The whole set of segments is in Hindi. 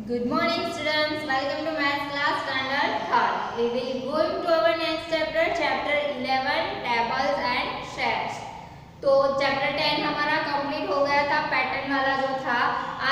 Good morning students, welcome to math class standard 3rd. We will going to our next chapter, chapter 11 tables and shares. तो चैप्टर 10 हमारा कंप्लीट हो गया था, पैटर्न वाला जो था।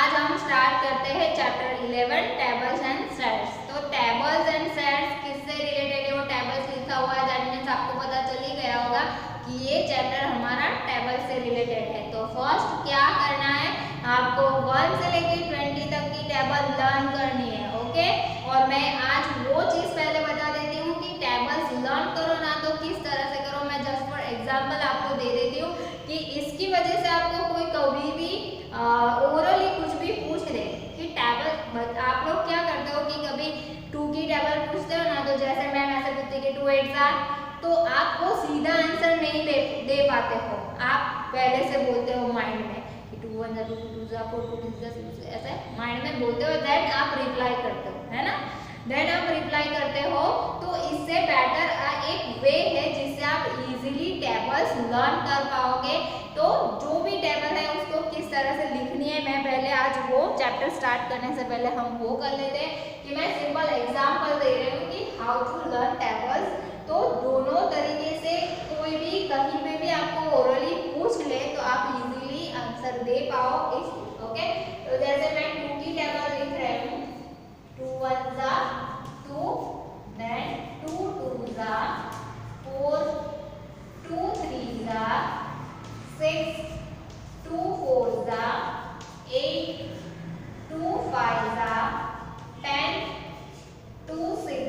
आज हम स्टार्ट करते हैं चैप्टर 11 टेबल्स एंड शेयर्स। तो टेबल्स एंड शेयर्स किससे रिलेटेड है, वो टेबल्स लिखा हुआ है, दैट मींस आपको पता चल ही गया होगा कि ये चैप्टर हमारा टेबल से रिलेटेड है। तो फर्स्ट क्या करना है, आपको 1 से लेके 20 तक की टेबल लर्न करनी है, ओके। और मैं आज वो चीज पहले बता देती हूँ कि टेबल्स लर्न करो ना तो किस तरह से करो। मैं जस्ट फॉर एग्जांपल आपको दे देती हूँ कि इसकी वजह से आपको कोई कभी भी ओवरऑली कुछ भी पूछ दे कि टेबल, आप लोग क्या करते हो कि कभी 2 की टेबल पूछते हो ना, तो जैसे मैम ऐसे पूछती कि 2 8 सा, तो आपको सीधा आंसर नहीं दे पाते हो। आप पहले से बोलते हो माइंड में कि 2 1 2 2 4 4 2 6 ऐसे माइंड में बोलते हो, दैट आप रिप्लाई करते हो, है ना। दैट आप रिप्लाई करते हो। तो इससे बेटर एक वे है जिससे आप इजीली टेबल्स लर्न कर पाओगे। तो जो भी टेबल है उसको किस तरह से लिखनी है, मैं पहले आज वो चैप्टर स्टार्ट करने से पहले हम वो कर लेते हैं कि मैं सिंपल एग्जांपल दे रही हूँ कि हाउ टू लर्न टेबल्स। तो दोनों तरीके से कोई भी कहीं पे भी आपको ओरली पूछ ले तो आप इजीली आंसर दे पाओ इस, ओके। तो जैसे मैं 2 की टेबल लिख रही हूँ, 2 1 2, then 2 2 4, 2 3 6, 2 4 8, 2 5 10, 2 6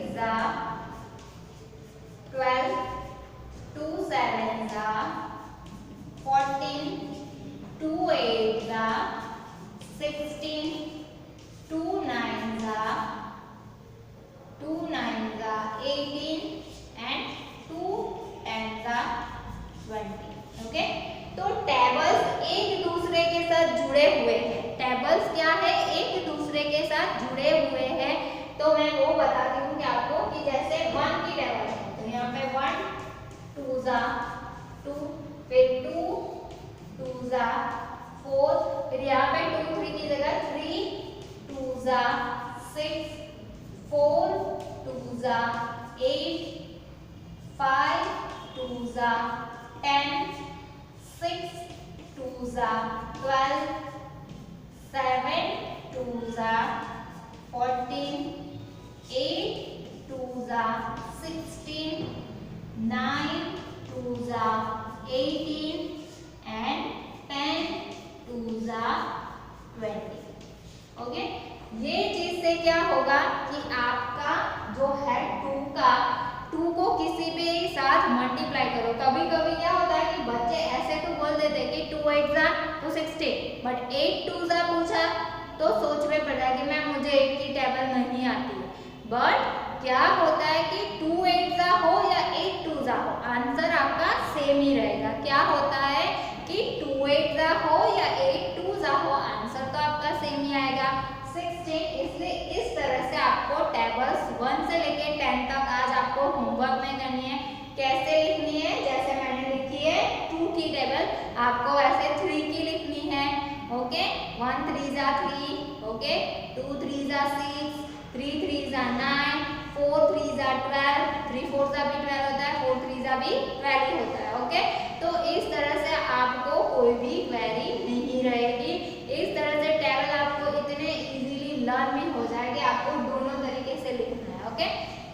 12, 2 7 14, 2 8 16, 2 9 2 9 18 and 2 10 20, ओके। तो टेबल्स एक दूसरे के साथ जुड़े हुए हैं। टेबल्स क्या है, एक दूसरे के साथ जुड़े हुए हैं। तो मैं वो बताती हूँ कि आपको कि जैसे 1 की टेबल है तो यहाँ पे 1 2 2, फिर 2 2 4, फिर यहाँ पे 2 3 की जगह 3 2 6, 4 2 8, 5 2 10, 6 2 12, 7 2 14, 8 2 16, 9 2 18 and 10 2 20, ओके। ये चीज से क्या होगा कि आपका जो है 2 को किसी भी साथ मल्टीप्लाई करो। कभी कभी क्या होता है कि बच्चे ऐसे तो बोल देते हैं कि 2 8 तो 16, बट 8 2 पूछा तो सोच में पड़ा कि मैम मुझे 8 की टेबल नहीं आती है। बट क्या होता है कि 2 8 हो या 8 2 हो, आंसर आपका सेम ही रहेगा। क्या होता है कि 2 8 हो या 8 2 हो, आंसर तो आपका सेम ही आएगा 16। इसलिए इस तरह से आपको टेबल्स 1 से लेके 10 तक आज आपको होमवर्क में करनी है। कैसे लिखनी है, जैसे मैंने लिखी है 2 की टेबल, आपको ऐसे 3 की लिखनी है, ओके। 1 3 3, ओके, 2 3 6, 3 3 9, 4 3 12, 3 4 भी 12 होता है, 4 3 भी 12 ही होता है, ओके। तो इस तरह से आपको कोई भी क्वेरी नहीं रहेगी। इस तरह से टेबल आपको इतने इजीली लर्न भी हो जाएगी। आपको दोनों तरीके से लिखना है, ओके।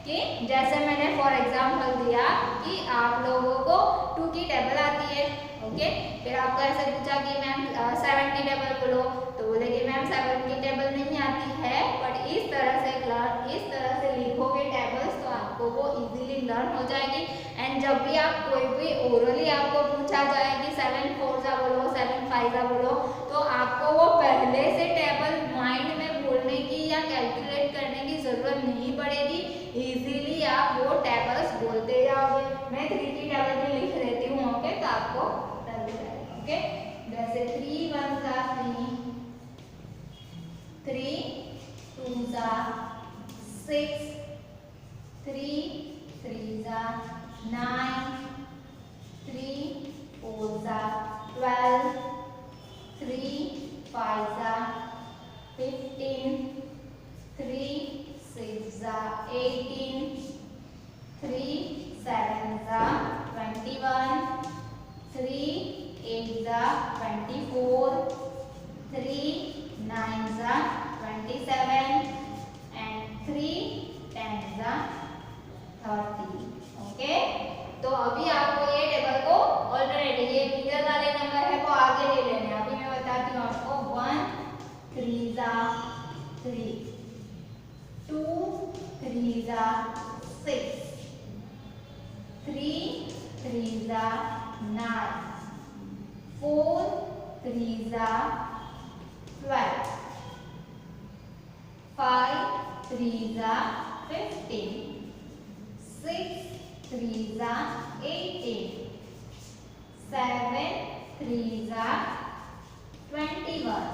कि जैसे मैंने फॉर एग्जांपल दिया कि आप लोगों को 2 की टेबल आती है, ओके। फिर आपको ऐसे पूछा कि मैम 7 की टेबल बोलो, तो बोले कि मैम 7 की टेबल नहीं आती है, बट इस तरह से लिखोगे टेबल्स तो आपको वो इजीली लर्न हो जाएगी। एंड जब भी आप कोई भी ओरली आपको पूछा जाए कि 7 4 बोलो, 7 5 बोलो, तो आपको वो पहले से टेबल माइंड में बोलने की या कैलकुलेट करने की जरूरत नहीं पड़ेगी। इजीली आप वो टेबल्स बोलते जाओगे। मैं 3 की टेबल भी लिख देती हूँ, ओके, तो आपको डर जाएगा, ओके। जैसे 3 1 3, 3 2 6, 3 3 9, 3 4 12, 3 5 15, 8 जा 24, 3 9 जा 27 and 3 10 जा 30। ओके, तो अभी आपको ये टेबल को ऑल्टरनेट, ये मिडल वाले नंबर है वो आगे ले लेने। अभी मैं बताती हूँ आपको। 1 3 जा 3, 2 3 जा 6, 3 3 जा 9, 4 3 जा 12, 5 3 जा 15, 6 3 जा 18, 7 3 जा 21,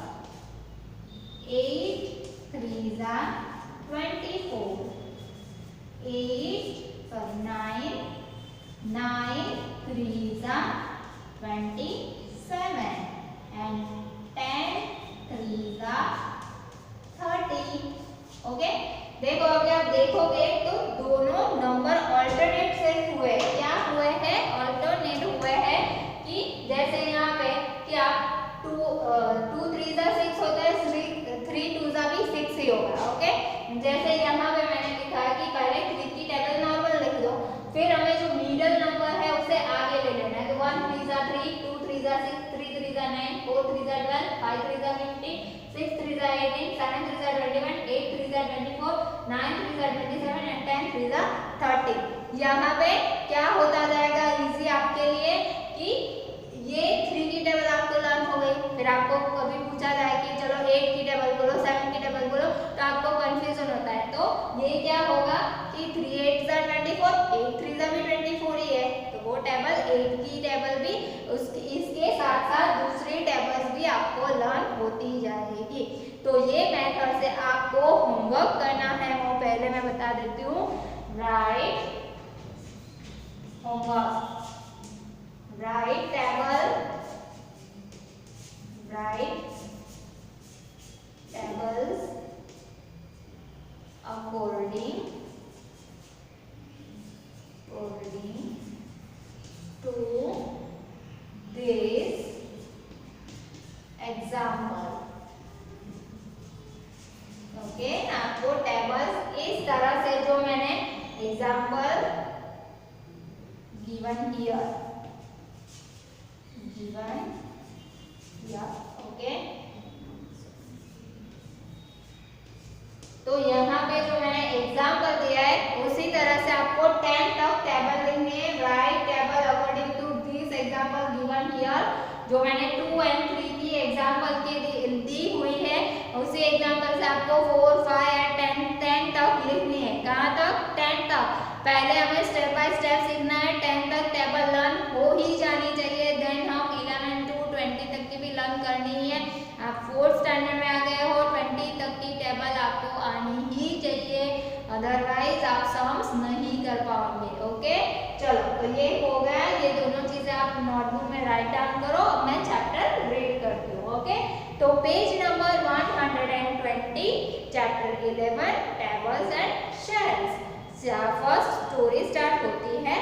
8 3 जा 24, 9 3 जा 27 and 10 3 जा 30। ओके, देखो अभी आप देखोगे तो दोनों नंबर ऑल्टरनेट से हुए। क्या हुए हैं? ऑल्टरनेट हुए हैं। कि जैसे यहाँ पे कि आप 2 3 जा 6 होता है, 3 2 जा भी 6 ही होगा। ओके, जैसे यहाँ पे मैंने लिखा है कि पहले 3 की टेबल नॉर्मल लिख दो, फिर हमें जो मिडल नंबर है उसे आगे ले लेना है। तो 1 3 जा 3, 2 3 जा 6, 3 3 जा 9, 4 3 जा 12, 5 3 जा 15, 6 3 जा 18, 7 3 जा 21, 8 3 जा 24, 9 3 जा 27 and 10 3 जा 30। यहाँ पे क्या होता जाएगा इजी आपके लिए कि ये 3 की टेबल आपको लर्न हो गई। फिर आपको कभी पूछा जाए कि चलो 8 की टेबल बोलो, 7 की टेबल बोलो, तो आपको कंफ्यूजन होता है। तो ये क्या होगा कि 3 8 जा 24, 8 3 जा भी 24 ही है, तो वो टेबल 8 की टेबल भी इसके साथ साथ दूसरी टेबल्स भी आपको लर्न होती जाएगी। तो ये मेथड से आपको होमवर्क करना है, वो पहले मैं बता देती हूँ। Right homework, right table, right tables according to this example। Okay, आपको टेबल्स इस तरह से जो मैंने एग्जाम्पल गिवन हियर, ओके। तो यहाँ पे जो मैंने एग्जाम्पल दिया है उसी तरह से आपको 10 तक टेबल लिखनी है। Write table according to this example given here. जो मैंने 2 और 3 की एग्जाम्पल की दी हुई है, उसी एग्जाम्पल से आपको 4 5 और 10 तक लिखनी है। कहाँ तक? 10 तक। पहले हमें स्टेप बाय स्टेप सीखना है। 10 तक टेबल लर्न हो ही जानी चाहिए, देन हम 11 to 20 तक की भी लर्न करनी है। आप 4th स्टैंडर्ड में आ गए हो, 20 तक की टेबल आपको आनी ही चाहिए, अदरवाइज आप सम्स नहीं कर पाओगे। ओके, चलो तो ये हो गया। ये दोनों चीजें आप नोटबुक में राइट डाउन करो। अब मैं चैप्टर रीड करती हूँ। ओके, तो page number 120, chapter 11, tables and shells. First story start होती है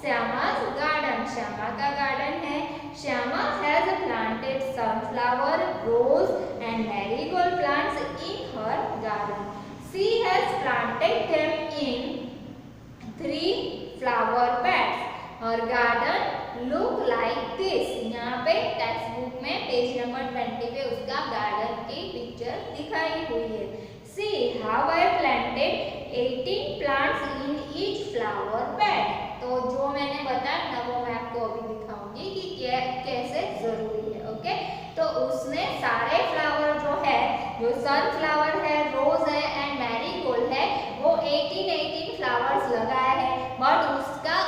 श्यामा's गार्डन। श्यामा का गार्डन है। Shyama has planted sunflower, rose and marigold plants in her garden. She has planted them in 3 flower beds. Her garden look like this. यहाँ पे टेक्स्ट बुक में पेज नंबर 20 पे उसका गार्डन की पिक्चर दिखाई हुई है। See how I planted 18 plants in each flower bed. तो जो मैंने बताया ना वो मैं आपको अभी दिखाऊंगी कि कैसे जरूरी है। ओके, तो उसने सारे फ्लावर जो है, जो सनफ्लावर है, रोज है एंड मैरीगोल्ड है, वो 18 फ्लावर्स लगाए हैं, बट उसका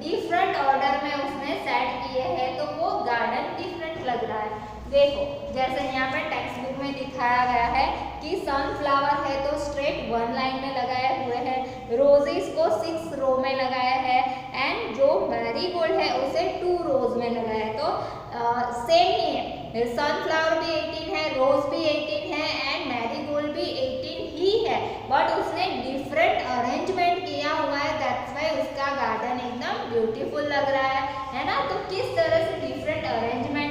डिफरेंट ऑर्डर में उसने सेट किए हैं, तो वो गार्डन डिफरेंट लग रहा है। देखो जैसे यहाँ पे टेक्स्ट बुक में दिखाया गया है कि सनफ्लावर है तो स्ट्रेट 1 लाइन में लगाए हुए हैं, रोजेस को 6 रो में लगाया है, एंड जो मैरीगोल्ड है उसे 2 रोज में लगाया है। तो सेम ही है, सनफ्लावर भी 18 है, रोज भी 18 है एंड मैरीगोल्ड भी 18 ही है, बट उसने डिफरेंट अरेंजमेंट किया हुआ है। दैट्स व्हाई उसका गार्डन एकदम ब्यूटीफुल लग रहा है ना। तो किस तरह से डिफरेंट अरेंजमेंट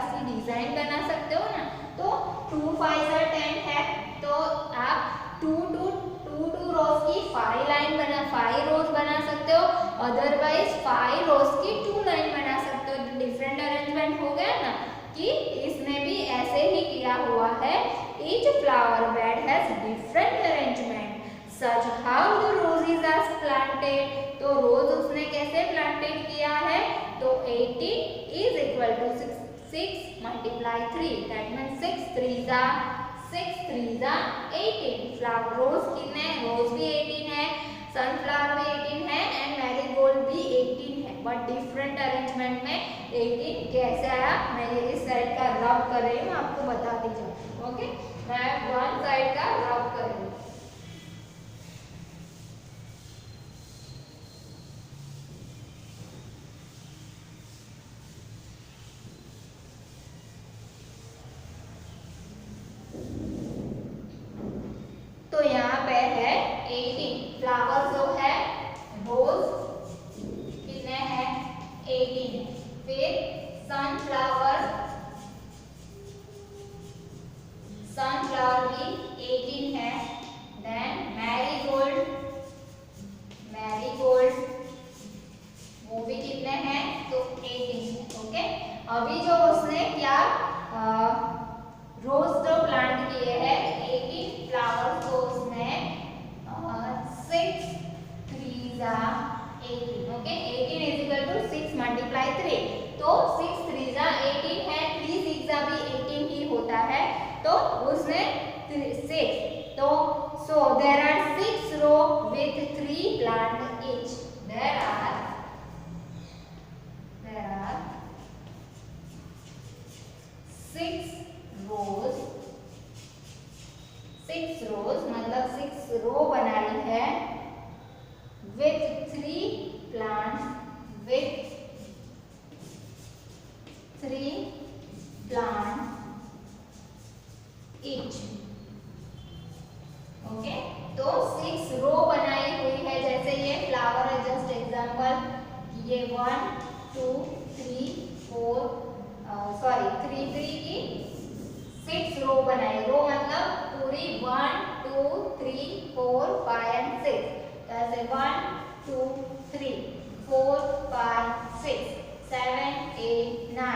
सी डिजाइन बना सकते हो ना। तो 2 5 10 है, तो आप 2 रोज की 5 रोज बना सकते हो, अदरवाइज 5 रोज की 2 लाइन बना सकते हो। तो डिफरेंट अरेंजमेंट हो गया ना कि इसमें भी ऐसे ही किया हुआ है। Each flower bed has different arrangement such how the roses are planted. तो रोज उसने कैसे प्लांटेड किया है, तो 18 is equal to 6 multiply 3, that means 6 3 जा 18। फ्लावर रोज कितने, रोज भी 18 है, सनफ्लावर भी 18 है एंड मैरीगोल्ड भी 18 है, बट डिफरेंट अरेंजमेंट में 18 कैसे आया, मैं ये इस साइड का रब कर रही हूँ, आपको बताती जाऊँ। ओके, मैं वन साइड का रब कर रही हूँ। तो यहाँ पे है 18 फ्लावर जो है, रोज कितने हैं 18, फिर सनफ्लावर भी 18 है, देन मैरीगोल्ड वो भी कितने हैं, तो 18 है। ओके, अभी जो उसने क्या रोज जो प्लांट किए हैं 18 फ्लावर्स को उसने 6 3 जा 18। Okay, 18 is equal to 6 multiply 3, तो 6 3 जा 18 है, 3 6 जा भी 18 ही होता है, तो उसने 6, तो so there are 6 row with 3 plant each. There are 6 rows मतलब 6 रो बनाई है विथ 3 प्लांट्स ईच। ओके, तो 6 रो बनाई हुई है, जैसे ये फ्लावर है, जस्ट एग्जांपल, ये 1 2 3 4 3 की 6 रो बनाई, रो मतलब पूरी 1 2 3 4 5 एंड 6, जैसे 1 2 3 4 5 6 7 8 9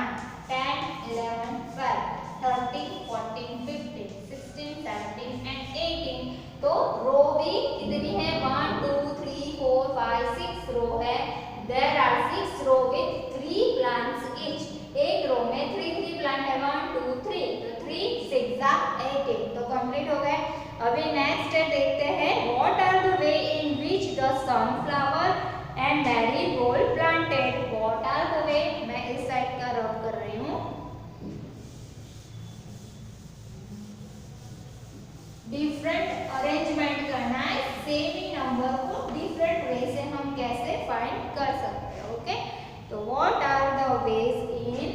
10 11 12 13 14 15 16 17 एंड 18। तो रो भी कितनी है, 1 2 3 4 5 6 रो है। There are 6 row with 3 plants each. एक रो में 3 प्लांट है, 1 2 3, तो 3 6 जा 18, तो कंप्लीट हो गए। अभी नेक्स्ट देखते हैं, what are the way in which the sunflower and marigold planted. What are the way, मैं इस साइड का रब कर रही हूँ। डिफरेंट अरेंजमेंट करना है, सेम ही नंबर को डिफरेंट वे से हम कैसे फाइंड कर सकते हैं। ओके, तो what are the ways in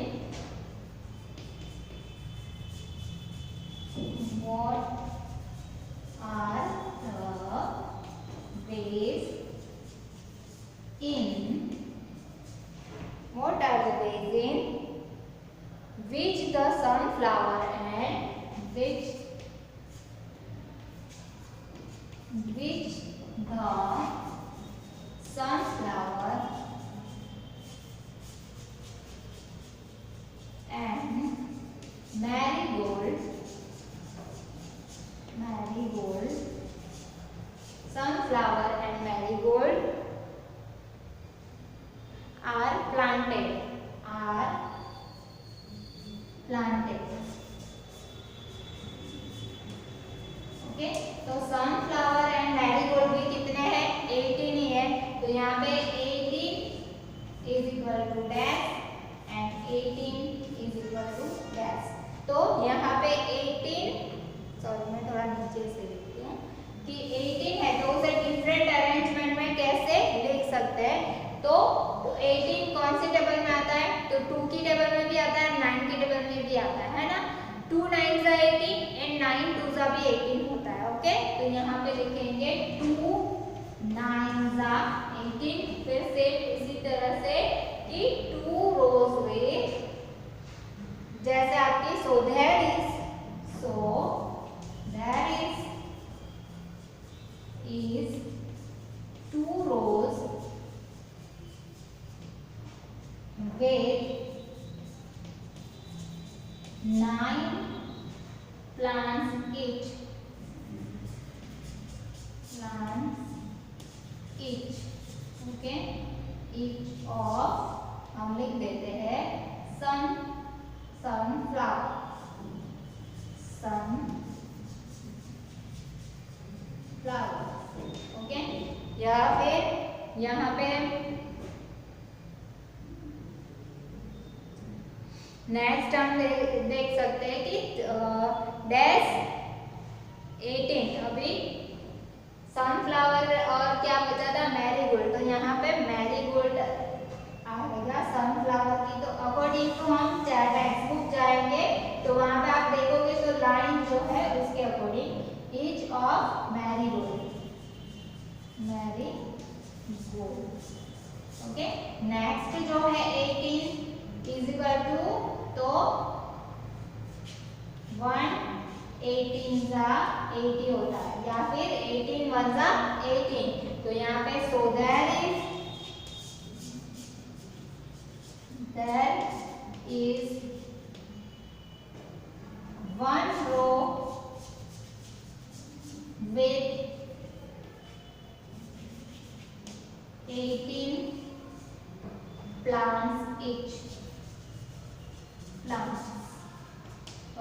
which the sunflower and which the sunflower and marigold sunflower and marigold are planted. Okay, तो सनफ्लावर एंड मैरीगोल्ड भी कितने हैं, 18 ही है, तो यहाँ पे 18 is equal to dash and 18 is equal to dash. तो यहाँ पे 18, सॉरी मैं थोड़ा नीचे से लिखती हूँ कि 18 है, तो उसे डिफरेंट अरेंजमेंट में कैसे लिख सकते हैं। तो 18 कौन सी टेबल में आता है, तो 2 की टेबल में भी आता है, 9 की टेबल में भी आता है ना। 2 9 जा 18 एंड 9 2 जा भी 18 होता है। ओके, तो यहाँ पे लिखेंगे 2 9 जा 18, फिर से इसी तरह से कि 2 रोज विथ जैसे आपकी so there is 2 rows with 9 plants each. Okay, each of हम लिख देते हैं sunflower, ओके। या फिर यहाँ पे नेक्स्ट हम देख सकते हैं कि डैश 18, अभी सनफ्लावर और क्या बचा था, मैरीगोल्ड। तो यहाँ पे मैरीगोल्ड आएगा सनफ्लावर की। तो अकॉर्डिंग टू हम टेक्स्ट बुक जाएंगे तो वहां पे आप देखोगे तो लाइन जो है उसके according each of marigold, okay. Next जो है 18 इज इक्वल टू, तो 1 80 होता है, या फिर 18 1 18। तो यहाँ पे so there is 1 row with 18 plants each,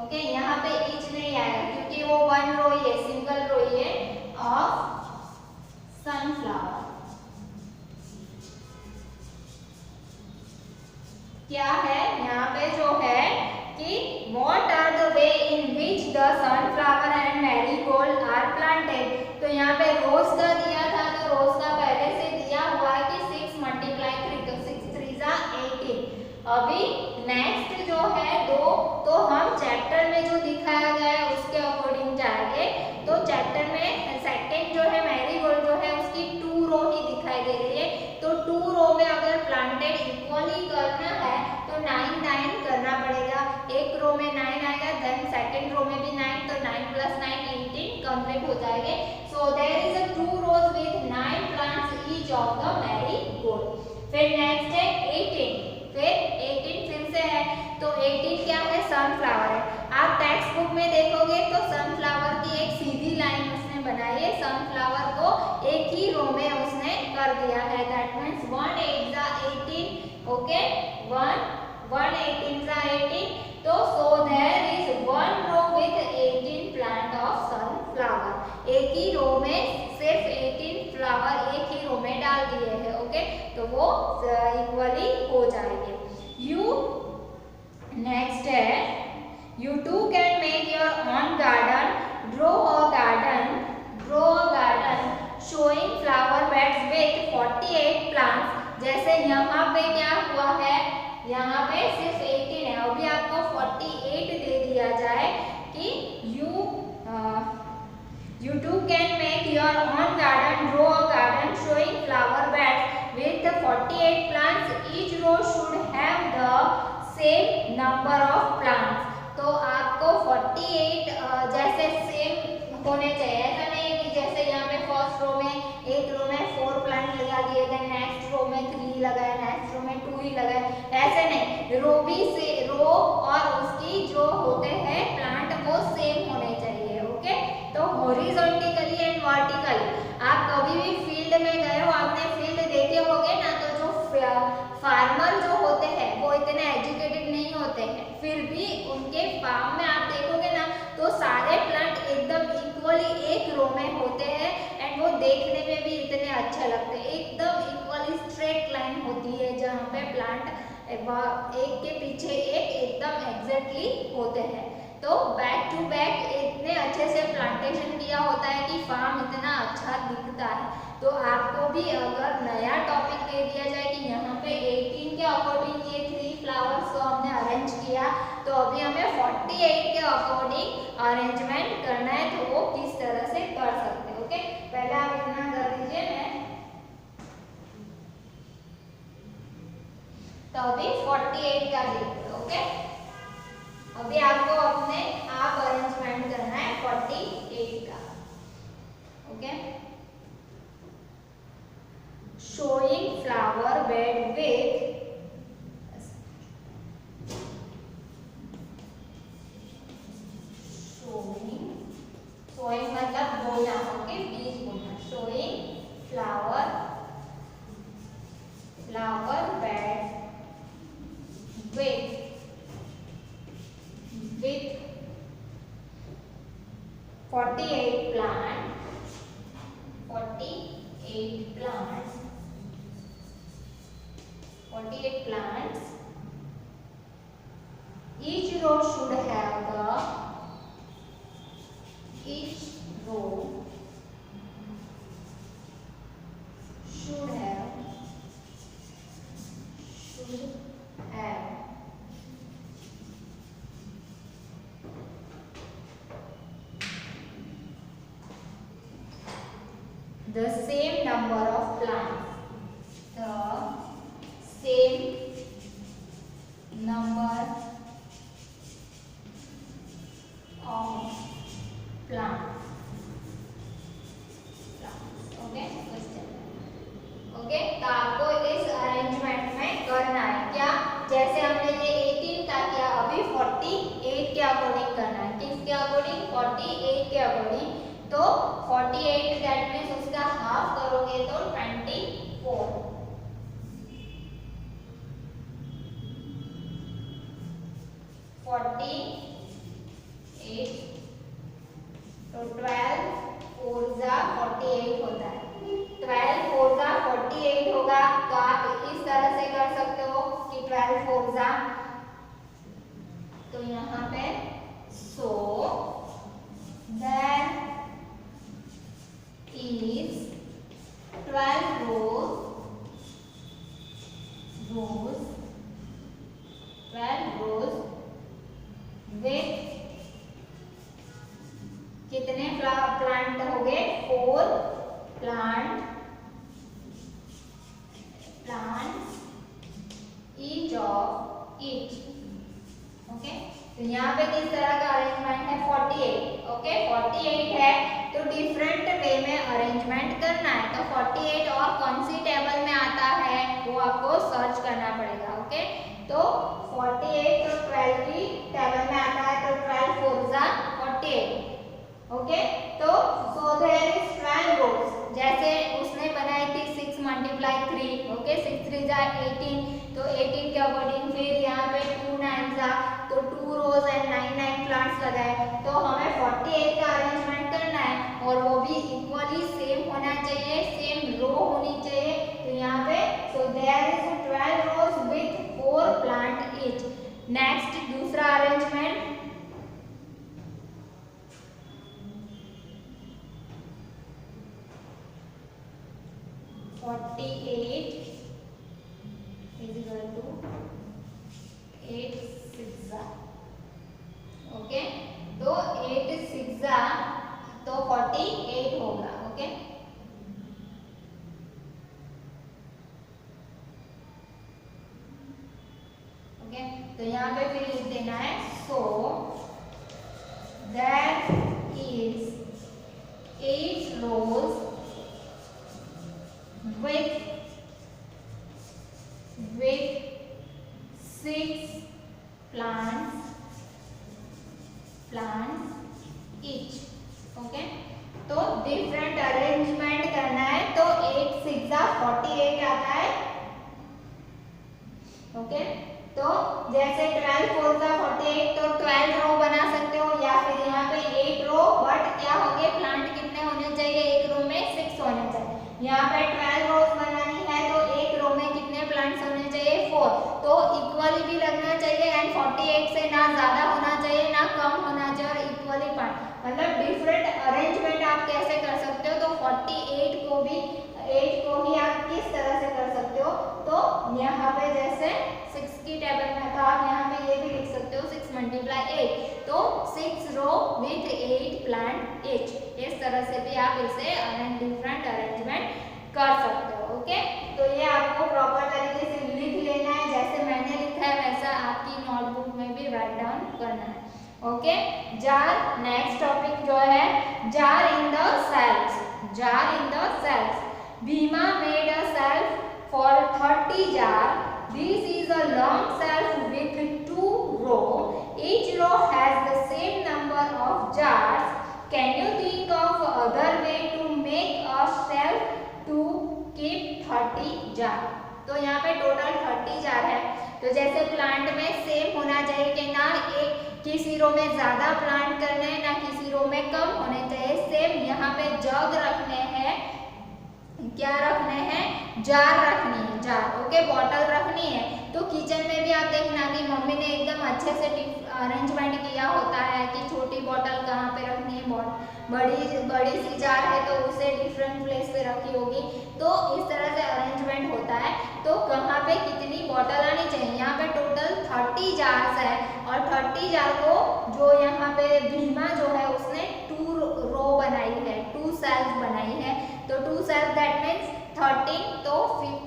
okay. यहाँ पे ईच नहीं आएगा क्योंकि वो 1 रो ही है, सिंगल रो ही है ऑफ सनफ्लावर। क्या है यहाँ पे जो है कि what are the way in which the sunflower and marigold are planted. तो यहाँ पे रोज का दिया था, तो रोज का पहले से दिया हुआ है कि 6 × 3, तो 6 3 18। अभी नेक्स्ट जो है 2, तो हम चैप्टर में जो दिखाया गया है उसके अकॉर्डिंग जाएंगे। तो चैप्टर में सेकंड जो है मैरीगोल्ड जो है उसकी 2 रो ही दिखाई दे रही है। तो 2 रो में अगर प्लांटेड इक्वली करना है तो 9 9 करना पड़ेगा। एक रो में 9 आएगा, देन सेकंड रो में भी 9, तो 9 + 9 18 कंप्लीट हो जाएंगे। So there is a 2 rows with 9 plants each of the marigold। फिर नेक्स्ट है 18, फिर 18 फिर से है, तो 18 क्या है, सनफ्लावर है। आप टेक्स्ट बुक में देखोगे तो सनफ्लावर की एक सीधी लाइन उसने बनाई है, सनफ्लावर को एक ही रो में उसने कर दिया है। That means 1 8 18, okay. 1 18 18। तो so there is 1 row with 18 plant of sunflower. एक ही रो में सिर्फ 18 फ्लावर एक ही रो में डाल दिए हैं, ओके। तो वो इक्वली हो जाएंगे। नेक्स्ट है you too can make your own garden, draw a garden showing flower beds with 48 plants। जैसे यहाँ पे क्या हुआ है, यहाँ पे सिर्फ 18 है, अभी आपको 48 दे दिया जाए कि you too can make your own garden, draw a garden showing flower beds with 48 plants, each row should have the same number of plants। तो आपको 48 जैसे सेम होने चाहिए, ऐसा नहीं है कि जैसे यहाँ पे फर्स्ट रो में एक रो में 4 प्लांट लगा दिए गए, नेक्स्ट रो में 3 लगाए, नेक्स्ट रो में 2 ही लगाए, ऐसे नहीं। रो और उसकी जो होते हैं प्लांट वो सेम होने चाहिए, ओके। तो हॉरिजॉन्टली एंड वर्टिकली, आप कभी भी फील्ड में गए हो, आपने फील्ड देखे होंगे ना, तो जो फार्मर जो होते हैं वो इतने एजुकेटेड नहीं होते हैं, फिर भी उनके फार्म में आप देखोगे ना तो सारे प्लांट एकदम इक्वली एक रो में होते हैं एंड वो देखने में भी इतने अच्छे लगते हैं, एकदम इक्वली स्ट्रेट लाइन होती है जहाँ पे प्लांट एक के पीछे एक एकदम एग्जैक्टली होते हैं। तो बैक टू बैक इतने अच्छे से प्लांटेशन किया होता है कि फार्म इतना अच्छा दिखता है। तो आपको भी अगर नया टॉपिक दे दिया जाए कि यहाँ पे 18 के अकॉर्डिंग ये 3 फ्लावर्स को हमने अरेंज किया, तो अभी हमें 48 के अकॉर्डिंग अरेंजमेंट करना है, तो वो किस तरह से कर सकते हैं, ओके। पहले आप इतना कर दीजिए, मैं तो अभी 48 का देखते हैं, ओके। अभी आपको अपने आप अरेंजमेंट करना है 48 का। Okay, showing flower bed with showing मतलब बोना, ओके, बीज बोना। Showing flower bed with 48 plants, 48 plants, 48 plants. Each row should have each row should have the same number of plants. The same number of plants. Okay, okay, तो आपको इस अरेंजमेंट में करना है क्या, जैसे हमने ये 18 का किया, अभी 48 के अकॉर्डिंग करना है। किसके अकॉर्डिंग? 48 के अकॉर्डिंग। तो 48 दैट मीन्स उसका हाफ करोगे तो 24। 48 तो 12 4 जा 48 होता है। 12 4 जा 48 होगा, तो आप इस तरह से कर सकते हो कि 12 4 जा, तो यहाँ पे so there is 12 rows 12 rows with कितने प्लांट हो गए? 4 plant each of each। Okay, तो यहाँ पे किस तरह का अरेंजमेंट है? 48। ओके, 48 है तो डिफरेंट वे में अरेंजमेंट करना है। तो 48 और कौन सी टेबल में आता है वो आपको सर्च करना पड़ेगा। ओके, तो 48 तो 12 की टेबल में आता है, तो 12 4 जा 48। ओके, तो सो देयर इज 12 रोज, जैसे उसने बनाई थी 6 × 3। ओके, 6 3 जा 18, तो 18 के अकॉर्डिंग फिर यहाँ पे 2 9 जा, तो 2 रोज एंड 9 प्लांट्स लगाए। तो हमें 48 का अरेंजमेंट करना है और वो भी इक्वली सेम होना चाहिए, सेम रो होनी चाहिए। तो यहाँ पे so there is 12 rows with 4 plant each. Next दूसरा अरेंजमेंट, 48 is equal to 8 6 जा। ओके, तो 8 6 जा तो 48 होगा। ओके, ओके, तो यहाँ पे फिर लिख देना है so that is 8 rows with 6 plants each। Okay, तो डिफरेंट अरेंजमेंट करना है, तो 8 6 जा 48 आता है। ओके, तो जैसे 12 4 जा 48, तो 12 रो बना सकते हो, या फिर यहाँ पे 8 रो, बट क्या होंगे प्लांट कितने होने चाहिए? एक रो में 6 होने चाहिए। यहाँ पे 12 रोज बनानी है, तो एक रो में कितने प्लांट्स होने चाहिए? 4। तो इक्वली भी लगना चाहिए एंड 48 से ना ज्यादा होना चाहिए ना कम होना चाहिए, और इक्वली पार्ट, मतलब डिफरेंट अरेंजमेंट आप कैसे कर सकते हो? तो 48 को भी 8 को ही आप किस तरह से कर सकते हो? तो यहाँ पे जैसे 6 की टेबल में, तो आप यहाँ पे ये भी लिख सकते हो 6 × 8, तो 6 रो विथ 8 प्लांट ईच। इस तरह से भी आप इसे डिफरेंट अरेंजमेंट कर सकते हो। ओके, तो ये आपको प्रॉपर तरीके से लिख लेना है, जैसे मैंने लिखा है वैसा आपकी नोटबुक में भी राइट डाउन करना है। ओके, जार, नेक्स्ट टॉपिक जो है jar in the cells. Jar in the cells, Bhima made a shelf for 30 jar. This is a long shelf with 2 rows. Each row has the same number of jars. Can you think of other way to make a shelf to keep 30 jar? तो यहाँ पे टोटल 30 जार है। तो जैसे प्लांट में सेम होना चाहिए कि ना एक किसी रो में ज्यादा प्लांट करने हैं ना किसी रो में कम होने चाहिए। सेम यहाँ पे जग रखने हैं, क्या रखने हैं, जार रखनी है, जार। ओके, बॉटल रखनी है। तो किचन में भी आप देखना कि मम्मी ने एकदम अच्छे से अरेंजमेंट किया होता है कि छोटी बॉटल कहाँ पे रखनी है, बड़ी सी जार है तो उसे डिफरेंट प्लेस पे रखी होगी। तो इस तरह से अरेंजमेंट होता है। तो कहाँ पे कितनी बॉटल आनी चाहिए, यहाँ पे टोटल 30 जार्स है और 30 जार को जो यहाँ पे भीमा जो है उसने 2 रो बनाई है, 2 सेल्स बनाई है। तो 2 सेल्स दैट मीन्स 13, तो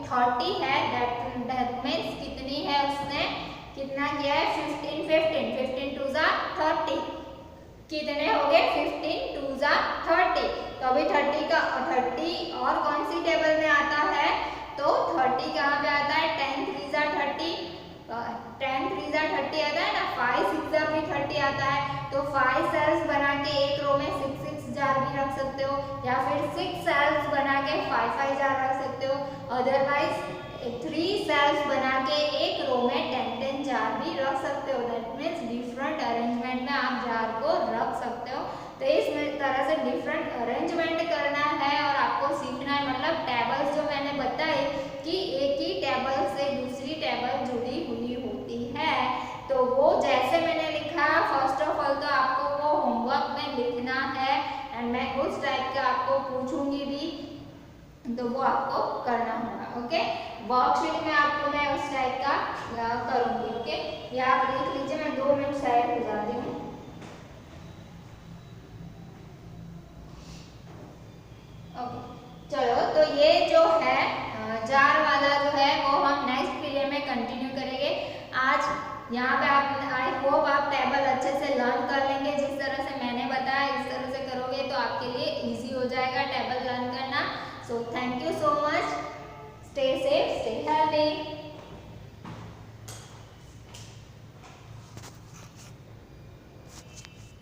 30 है, दैट मीन्स कितनी है, उसने कितना किया है, 15 2 जा 30, कितने हो गए, 15 2 जा 30। तो अभी 30 का 30 और कौन सी टेबल में आता है, तो 30 कहाँ पे आता है, 10 3 जा 30, 10 3 जा 30 आता है ना, 5 6 जा भी 30 आता है। तो 5 सेल्स बना के एक रो में 6 6 जार भी रख सकते हो, या फिर 6 सेल्स बना के 5 5 जार रख सकते हो। अदरवाइज 3 सेल्स बना के एक रो में 10 10 जार भी रख सकते हो। दैट मीन्स डिफरेंट अरेंजमेंट में आप जार को रख सकते हो। तो इस तरह से डिफरेंट अरेंजमेंट करना है और आपको सीखना है। मतलब टेबल्स जो मैंने बताई कि एक ही टेबल से दूसरी टेबल जुड़ी हुई होती है, तो वो जैसे मैंने लिखा, फर्स्ट ऑफ ऑल तो आपको वो होमवर्क में लिखना है एंड मैं उस टाइप का आपको पूछूंगी भी, तो वो आपको करना होगा। ओके, वर्कशीट में आपको मैं उस टाइप का करूंगी। ओके, ये आप लिख लीजिए, मैं 2 मिनट साइड हो जाती हूँ।